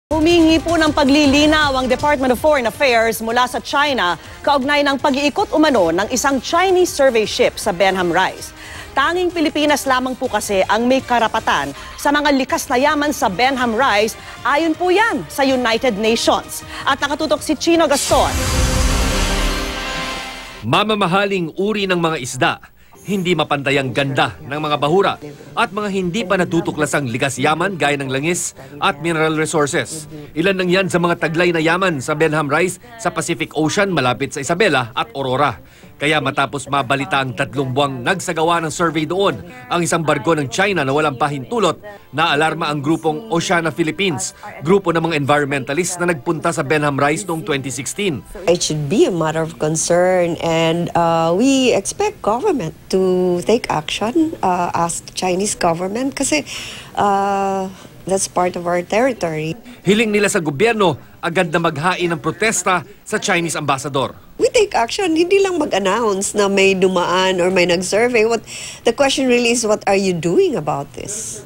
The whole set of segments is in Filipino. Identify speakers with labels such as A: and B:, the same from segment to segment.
A: Humingi po ng paglilinaw ang Department of Foreign Affairs mula sa China kaugnay ng pag-iikot umano ng isang Chinese survey ship sa Benham Rise. Tanging Pilipinas lamang po kasi ang may karapatan sa mga likas na yaman sa Benham Rise, ayon po yan sa United Nations. At nakatutok si Chino Gaston.
B: Mamamahaling uri ng mga isda, hindi mapantayang ganda ng mga bahura at mga hindi pa natutuklasang likas yaman gaya ng langis at mineral resources. Ilan lang yan sa mga taglay na yaman sa Benham Rise sa Pacific Ocean malapit sa Isabela at Aurora. Kaya matapos mabalita ang 3 buwang nagsagawa ng survey doon, ang isang barko ng China na walang pahintulot, naalarma ang grupong Oceana Philippines, grupo ng mga environmentalists na nagpunta sa Benham Rise noong 2016.
C: It should be a matter of concern, and we expect government to take action, as Chinese government, kasi that's part of our territory.
B: Hiling nila sa gobyerno agad na maghain ng protesta sa Chinese ambassador.
C: We take action, hindi lang mag-announce na may dumaan or may nag-survey. The question really is, what are you doing about this?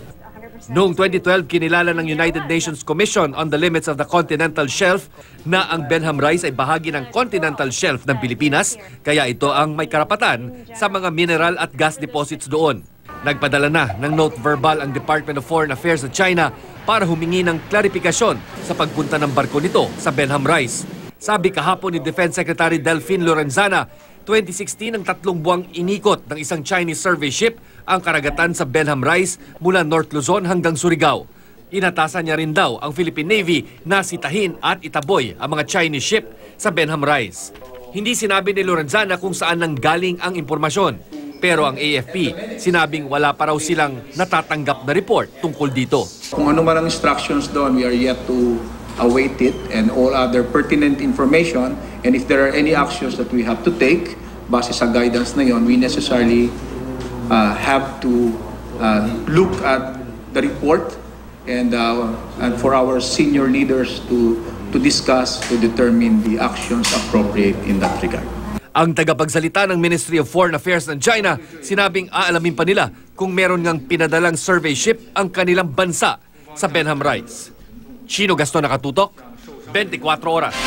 B: Noong 2012, kinilala ng United Nations Commission on the Limits of the Continental Shelf na ang Benham Rise ay bahagi ng continental shelf ng Pilipinas, kaya ito ang may karapatan sa mga mineral at gas deposits doon. Nagpadala na ng note verbal ang Department of Foreign Affairs sa China para humingi ng klarifikasyon sa pagpunta ng barko nito sa Benham Rise. Sabi kahapon ni Defense Secretary Delfin Lorenzana, 2016 ang 3 buwang inikot ng isang Chinese survey ship ang karagatan sa Benham Rise mula North Luzon hanggang Surigao. Inatasan niya rin daw ang Philippine Navy na sitahin at itaboy ang mga Chinese ship sa Benham Rise. Hindi sinabi ni Lorenzana kung saan nanggaling ang impormasyon. Pero ang AFP, sinabing wala pa raw silang natatanggap na report tungkol dito.
D: Kung ano man ang instructions doon, we are yet to await it and all other pertinent information, and if there are any actions that we have to take base sa guidance na yon, we necessarily have to look at the report and for our senior leaders to discuss, to determine the actions appropriate in that regard.
B: Ang tagapagsalita ng Ministry of Foreign Affairs ng China, sinabing aalamin pa nila kung meron ngang pinadalang survey ship ang kanilang bansa sa Benham Rise. Chino Gaston, nakatutok, 24 oras.